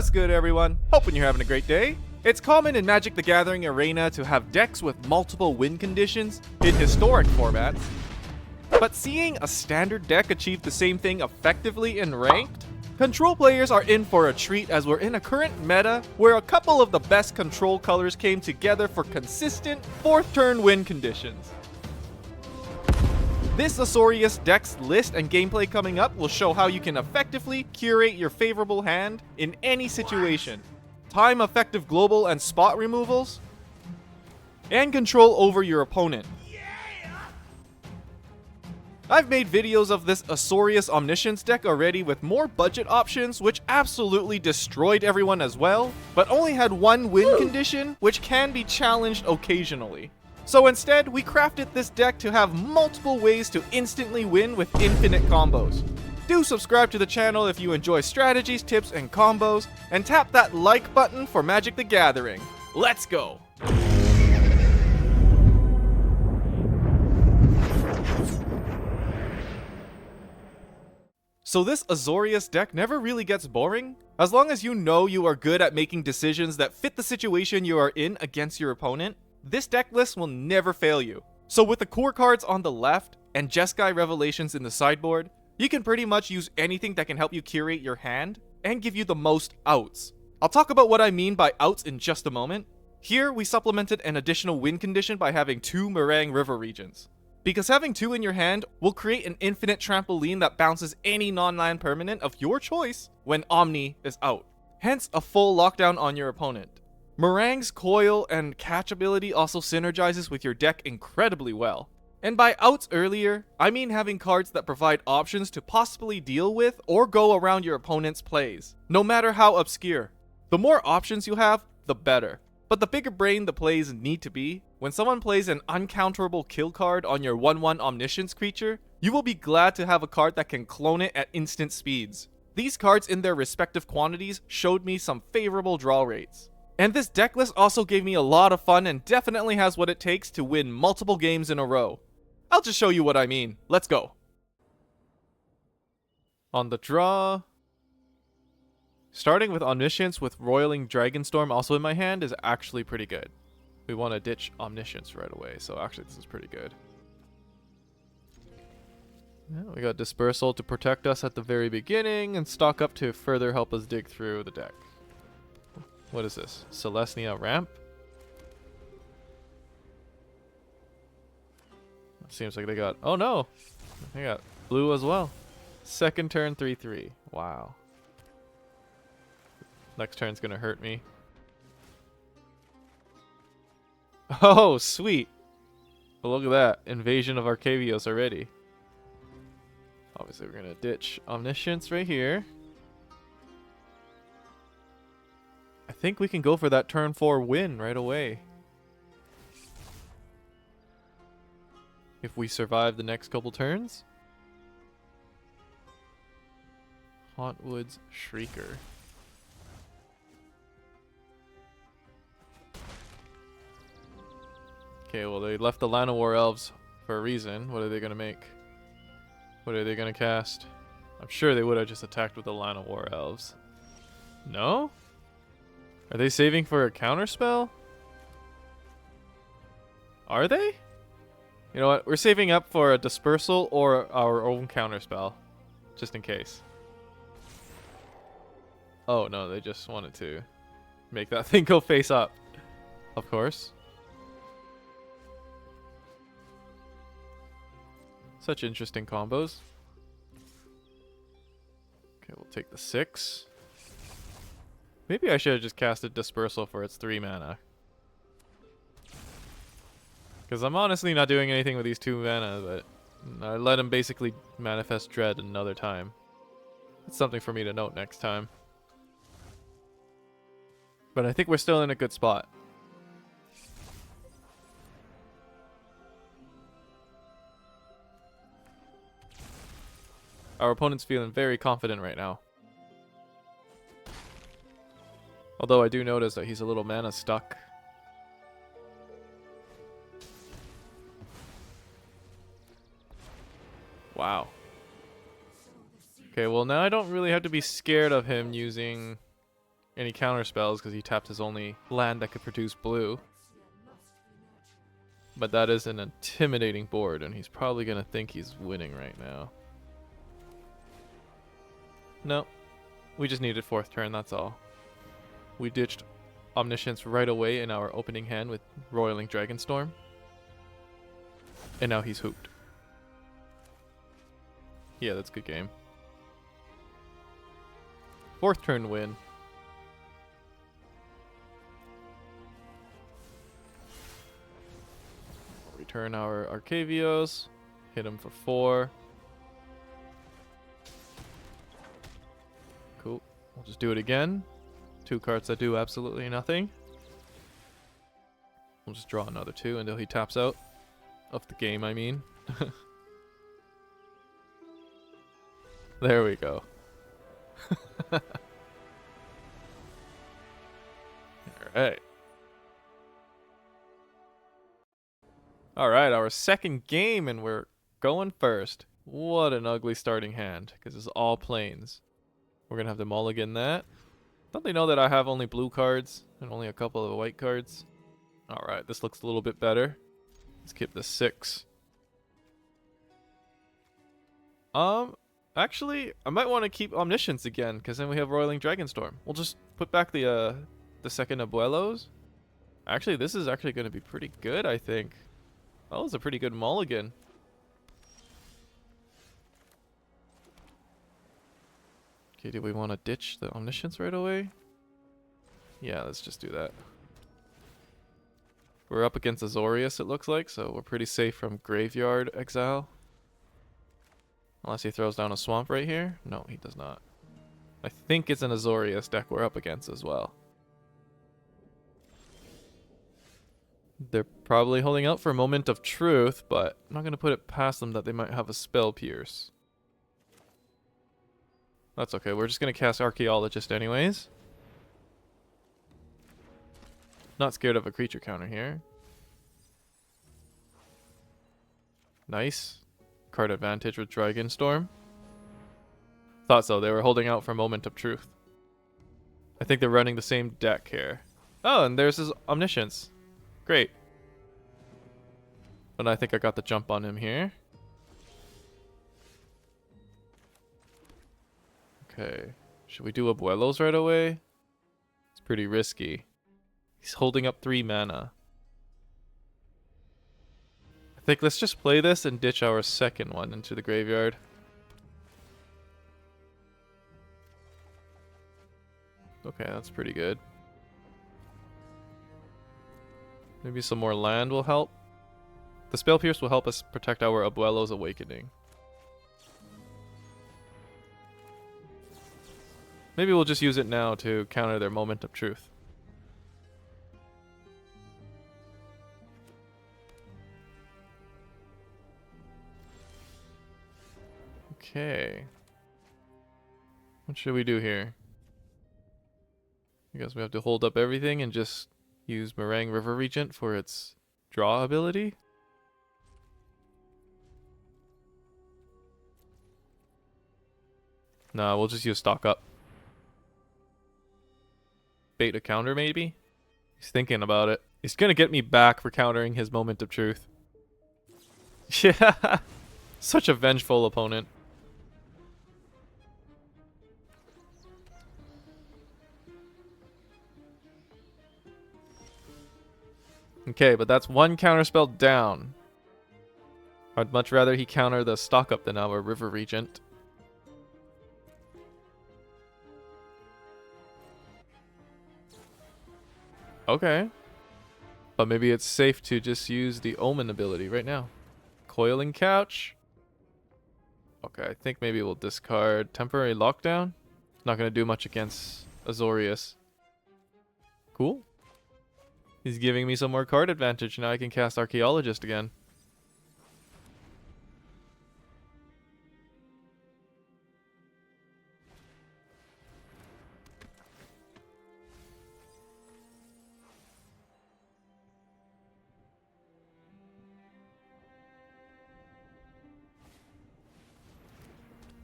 What's good, everyone? Hoping you're having a great day. It's common in Magic the Gathering Arena to have decks with multiple win conditions in historic formats, but seeing a standard deck achieve the same thing effectively in Ranked? Control players are in for a treat, as we're in a current meta where a couple of the best control colors came together for consistent 4th turn win conditions. This Azorius deck's list and gameplay coming up will show how you can effectively curate your favorable hand in any situation, time effective global and spot removals, and control over your opponent. I've made videos of this Azorius Omniscience deck already with more budget options, which absolutely destroyed everyone as well, but only had one win condition, which can be challenged occasionally. So instead, we crafted this deck to have multiple ways to instantly win with infinite combos. Do subscribe to the channel if you enjoy strategies, tips, and combos, and tap that like button for Magic the Gathering. Let's go! So this Azorius deck never really gets boring, as long as you know you are good at making decisions that fit the situation you are in against your opponent. This deck list will never fail you. So with the core cards on the left and Jeskai Revelations in the sideboard, you can pretty much use anything that can help you curate your hand and give you the most outs. I'll talk about what I mean by outs in just a moment. Here we supplemented an additional win condition by having 2 Marang River Regents, because having 2 in your hand will create an infinite trampoline that bounces any non-land permanent of your choice when Omni is out, hence a full lockdown on your opponent. Marang's coil and catch ability also synergizes with your deck incredibly well. And by outs earlier, I mean having cards that provide options to possibly deal with or go around your opponent's plays, no matter how obscure. The more options you have, the better. But the bigger brain the plays need to be, when someone plays an uncounterable kill card on your 1/1 Omniscience creature, you will be glad to have a card that can clone it at instant speeds. These cards in their respective quantities showed me some favorable draw rates. And this deck list also gave me a lot of fun and definitely has what it takes to win multiple games in a row. I'll just show you what I mean. Let's go. On the draw, starting with Omniscience with Roiling Dragonstorm also in my hand is actually pretty good. We want to ditch Omniscience right away, so actually this is pretty good. Yeah, we got Dispersal to protect us at the very beginning and stock up to further help us dig through the deck. What is this? Celestia Ramp? Seems like they got... Oh no! They got blue as well. Second turn 3/3. Wow. Next turn's gonna hurt me. Oh, sweet! Well, look at that. Invasion of Arcavios already. Obviously we're gonna ditch Omniscience right here. I think we can go for that turn 4 win right away. If we survive the next couple turns. Hauntwood's Shrieker. Okay, well they left the Llanowar Elves for a reason. What are they gonna make? What are they gonna cast? I'm sure they would have just attacked with the Llanowar Elves. No? Are they saving for a counterspell? Are they? You know what? We're saving up for a Dispersal or our own counterspell. Just in case. Oh no, they just wanted to make that thing go face up. Of course. Such interesting combos. Okay, we'll take the 6. Maybe I should have just casted Dispersal for its 3 mana. Because I'm honestly not doing anything with these 2 mana, but I let him basically manifest Dread another time. It's something for me to note next time. But I think we're still in a good spot. Our opponent's feeling very confident right now. Although I do notice that he's a little mana stuck. Wow. Okay, well now I don't really have to be scared of him using any counter spells because he tapped his only land that could produce blue. But that is an intimidating board, and he's probably going to think he's winning right now. No, we just needed 4th turn, that's all. We ditched Omniscience right away in our opening hand with Roiling Dragonstorm. And now he's hooped. Yeah, that's a good game. 4th turn win. Return our Arcavios. Hit him for 4. Cool. We'll just do it again. 2 cards that do absolutely nothing. We'll just draw another 2 until he taps out. Of the game, I mean. There we go. Alright. Alright, our second game, and we're going first. What an ugly starting hand, because it's all plains. We're going to have to mulligan that. Don't they know that I have only blue cards and only a couple of white cards? Alright, this looks a little bit better. Let's keep the 6. Actually, I might want to keep Omniscience again, because then we have Roiling Dragonstorm. We'll just put back the second Abuelos. Actually, this is actually going to be pretty good, I think. That was a pretty good mulligan. Okay, do we want to ditch the Omniscience right away? Yeah, let's just do that. We're up against Azorius, it looks like, so we're pretty safe from Graveyard Exile. Unless he throws down a Swamp right here. No, he does not. I think it's an Azorius deck we're up against as well. They're probably holding out for a Moment of Truth, but I'm not going to put it past them that they might have a Spell Pierce. That's okay, we're just going to cast Archaeologist anyways. Not scared of a creature counter here. Nice. Card advantage with Dragonstorm. Thought so, they were holding out for Moment of Truth. I think they're running the same deck here. Oh, and there's his Omniscience. Great. But I think I got the jump on him here. Okay. Should we do Abuelos right away? It's pretty risky. He's holding up 3 mana. I think let's just play this and ditch our second one into the graveyard. Okay, that's pretty good. Maybe some more land will help. The Spell Pierce will help us protect our Abuelo's Awakening. Maybe we'll just use it now to counter their Moment of Truth. Okay. What should we do here? I guess we have to hold up everything and just use Marang River Regent for its draw ability. Nah, we'll just use stock up. Bait a counter maybe? He's thinking about it. He's gonna get me back for countering his Moment of Truth. Yeah! Such a vengeful opponent. Okay, but that's one counterspell down. I'd much rather he counter the stock up than our River Regent. Okay. But maybe it's safe to just use the Omen ability right now. Coiling Couch. Okay, I think maybe we'll discard Temporary Lockdown. Not going to do much against Azorius. Cool. He's giving me some more card advantage. Now I can cast Archaeologist again.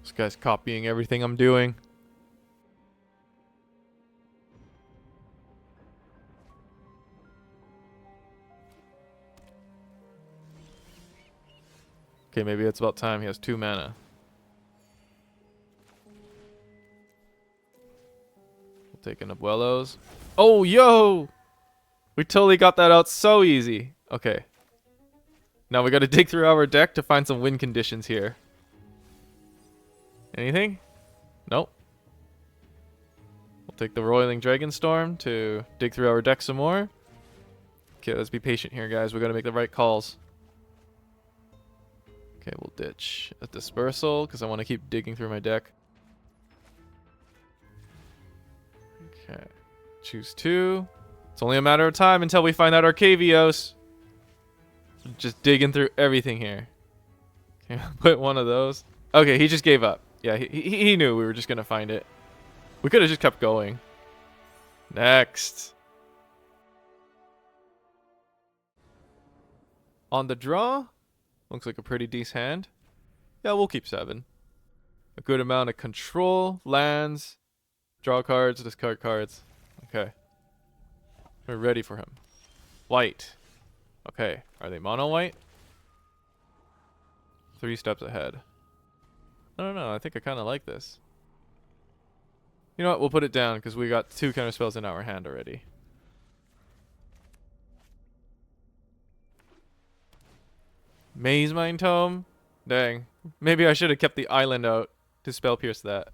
This guy's copying everything I'm doing. Okay, maybe it's about time. He has 2 mana. We'll take an Abuelos. Oh, yo! We totally got that out so easy. Okay. Now we gotta dig through our deck to find some win conditions here. Anything? Nope. We'll take the Roiling Dragonstorm to dig through our deck some more. Okay, let's be patient here, guys. We gotta make the right calls. Okay, we'll ditch a Dispersal because I want to keep digging through my deck. Okay. Choose 2. It's only a matter of time until we find out Arcavios. Just digging through everything here. Okay, put one of those. Okay, he just gave up. Yeah, he knew we were just going to find it. We could have just kept going. Next. On the draw. Looks like a pretty decent hand. Yeah, we'll keep 7. A good amount of control, lands, draw cards, discard cards. Okay. We're ready for him. White. Okay, are they mono white? 3 steps ahead. I don't know, I think I kind of like this. You know what, we'll put it down because we got 2 counter spells in our hand already. Maze Mind Tome? Dang. Maybe I should have kept the island out to spell pierce that.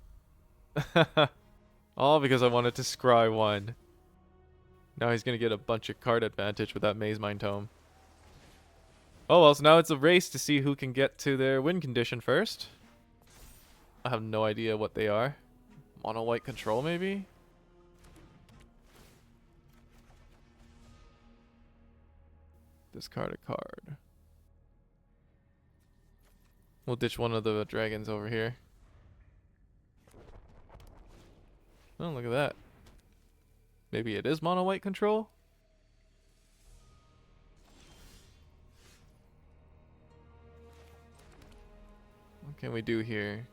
All because I wanted to scry 1. Now he's going to get a bunch of card advantage with that Maze Mind Tome. Oh well, so now it's a race to see who can get to their win condition first. I have no idea what they are. Mono white control maybe? Discard a card. We'll ditch one of the dragons over here. Oh, look at that. Maybe it is mono white control? What can we do here?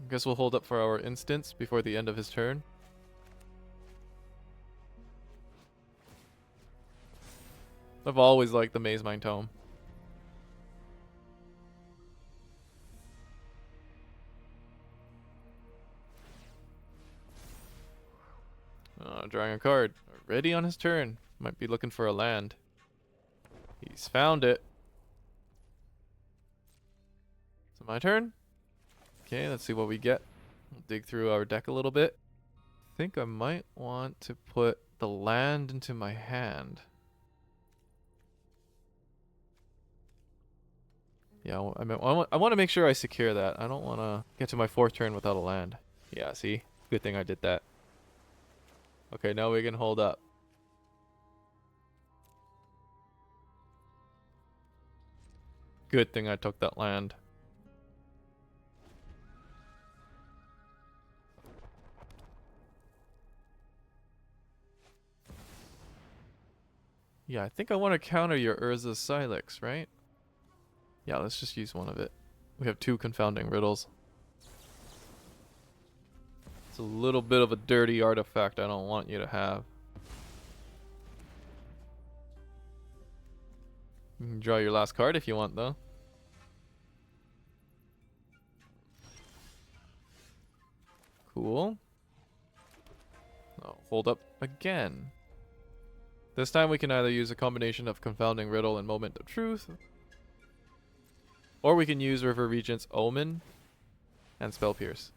I guess we'll hold up for our instants before the end of his turn. I've always liked the Maze Mind Tome. Drawing a card. Ready on his turn. Might be looking for a land. He's found it. Is it my turn? Okay, let's see what we get. We'll dig through our deck a little bit. I think I might want to put the land into my hand. Yeah, I want to make sure I secure that. I don't want to get to my 4th turn without a land. Yeah, see? Good thing I did that. Okay, now we can hold up. Good thing I took that land. Yeah, I think I want to counter your Urza's Silex, right? Yeah, let's just use one of it. We have 2 confounding riddles. It's a little bit of a dirty artifact I don't want you to have. You can draw your last card if you want, though. Cool. Oh, hold up again. This time we can either use a combination of Confounding Riddle and Moment of Truth, or we can use River Regent's Omen and Spell Pierce.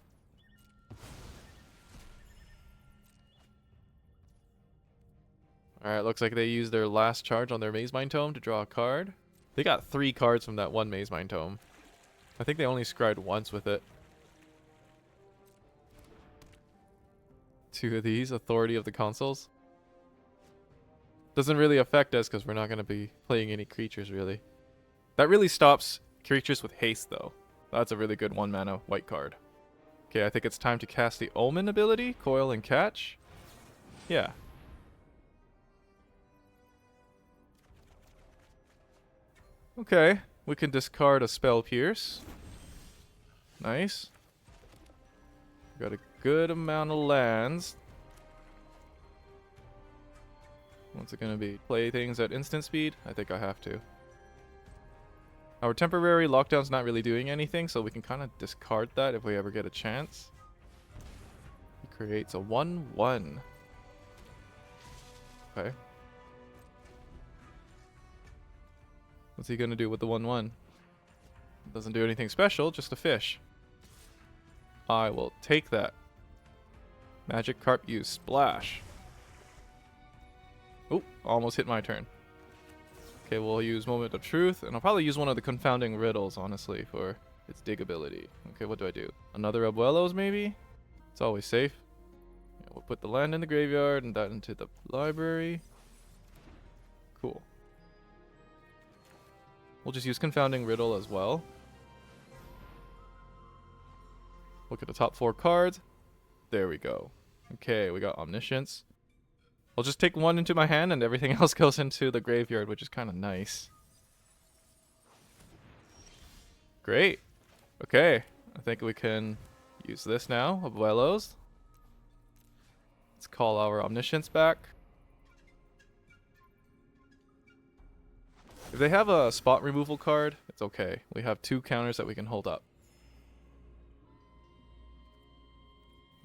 Alright, looks like they used their last charge on their Maze Mind Tome to draw a card. They got 3 cards from that one Maze Mind Tome. I think they only scryed once with it. 2 of these, Authority of the Consuls. Doesn't really affect us because we're not going to be playing any creatures, really. That really stops creatures with haste, though. That's a really good 1 mana white card. Okay, I think it's time to cast the Omen ability, Coil and Catch. Yeah. Okay, we can discard a Spell Pierce. Nice. Got a good amount of lands. What's it gonna be? Play things at instant speed? I think I have to. Our temporary lockdown's not really doing anything, so we can kind of discard that if we ever get a chance. He creates a 1/1. Okay. What's he gonna do with the 1/1? Doesn't do anything special, just a fish. I will take that. Magic Carp use Splash. Oh, almost hit my turn. Okay, we'll use Moment of Truth, and I'll probably use one of the Confounding Riddles, honestly, for its dig ability. Okay, what do I do? Another Abuelos, maybe? It's always safe. Yeah, we'll put the land in the graveyard and that into the library. Cool. We'll just use Confounding Riddle as well. Look at the top 4 cards. There we go. Okay, we got Omniscience. I'll just take one into my hand and everything else goes into the graveyard, which is kind of nice. Great. Okay, I think we can use this now, Abuelos. Let's call our Omniscience back. If they have a spot removal card, it's okay. We have 2 counters that we can hold up.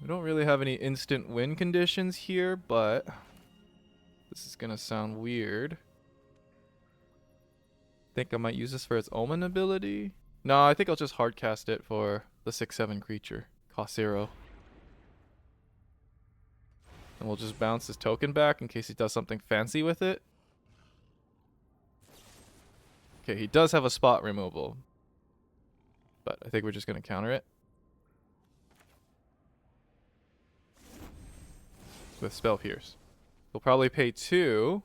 We don't really have any instant win conditions here, but this is gonna sound weird. Think I might use this for its Omen ability. No, I think I'll just hardcast it for the 6/7 creature. Cost 0. And we'll just bounce his token back in case he does something fancy with it. Okay, he does have a spot removal, but I think we're just gonna counter it with Spell Pierce. We'll probably pay 2,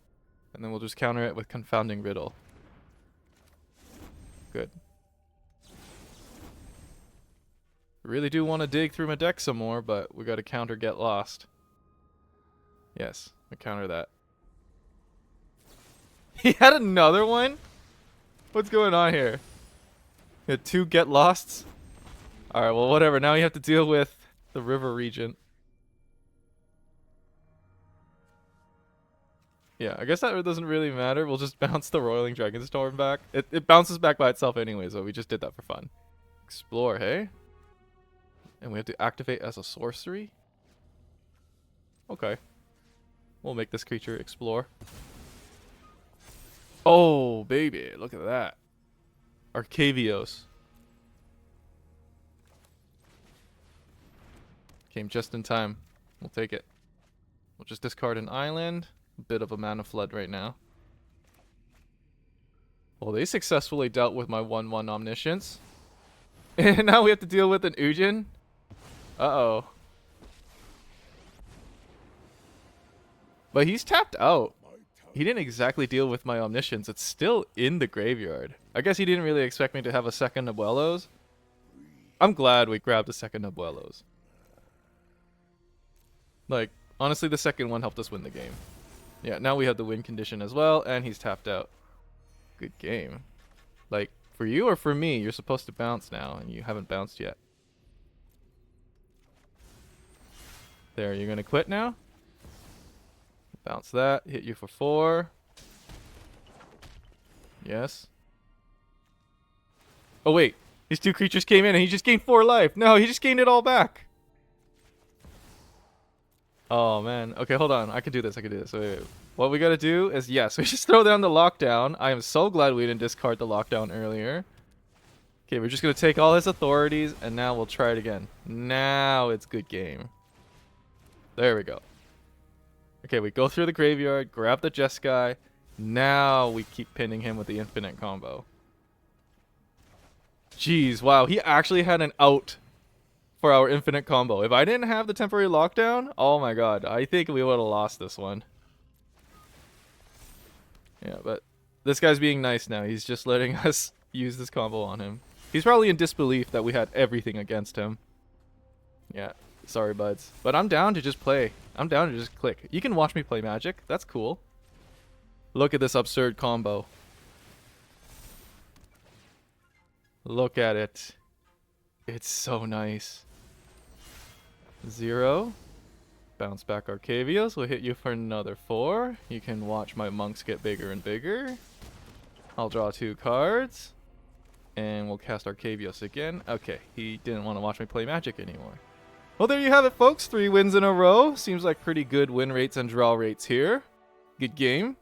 and then we'll just counter it with Confounding Riddle. Good. Really do want to dig through my deck some more, but we got to counter Get Lost. Yes, I counter that. He had another one? What's going on here? He had 2 Get Losts? Alright, well whatever. Now you have to deal with the River Regent. Yeah, I guess that doesn't really matter. We'll just bounce the Roiling Dragonstorm back. It bounces back by itself anyway, so we just did that for fun. Explore, hey? And we have to activate as a sorcery? Okay. We'll make this creature explore. Oh, baby. Look at that. Arcavios. Came just in time. We'll take it. We'll just discard an island. A bit of a mana flood right now. Well, they successfully dealt with my 1/1 Omniscience. And now we have to deal with an Ujin. Uh-oh. But he's tapped out. He didn't exactly deal with my Omniscience. It's still in the graveyard. I guess he didn't really expect me to have a second Abuelos. I'm glad we grabbed a second Abuelos. Like, honestly, the second one helped us win the game. Yeah, now we have the win condition as well, and he's tapped out. Good game. Like, for you or for me, you're supposed to bounce now, and you haven't bounced yet. There, you're gonna quit now? Bounce that, hit you for 4. Yes. Oh wait, these 2 creatures came in and he just gained 4 life. No, he just gained it all back. Oh man. Okay, hold on. I can do this. Wait. What we gotta do is, yes, we just throw down the lockdown. I am so glad we didn't discard the lockdown earlier. Okay, we're just gonna take all his authorities and now we'll try it again. Now it's good game. There we go. Okay, we go through the graveyard, grab the Jeskai. Now we keep pinning him with the infinite combo. Jeez, wow, he actually had an out for our infinite combo. If I didn't have the temporary lockdown, oh my god, I think we would have lost this one. Yeah, but this guy's being nice now. He's just letting us use this combo on him. He's probably in disbelief that we had everything against him. Yeah, sorry buds. But I'm down to just play. I'm down to just click. You can watch me play Magic. That's cool. Look at this absurd combo. Look at it. It's so nice. 0. Bounce back Arcavios. We'll hit you for another 4. You can watch my monks get bigger and bigger. I'll draw 2 cards. And we'll cast Arcavios again. Okay, he didn't want to watch me play Magic anymore. Well, there you have it, folks. 3 wins in a row. Seems like pretty good win rates and draw rates here. Good game.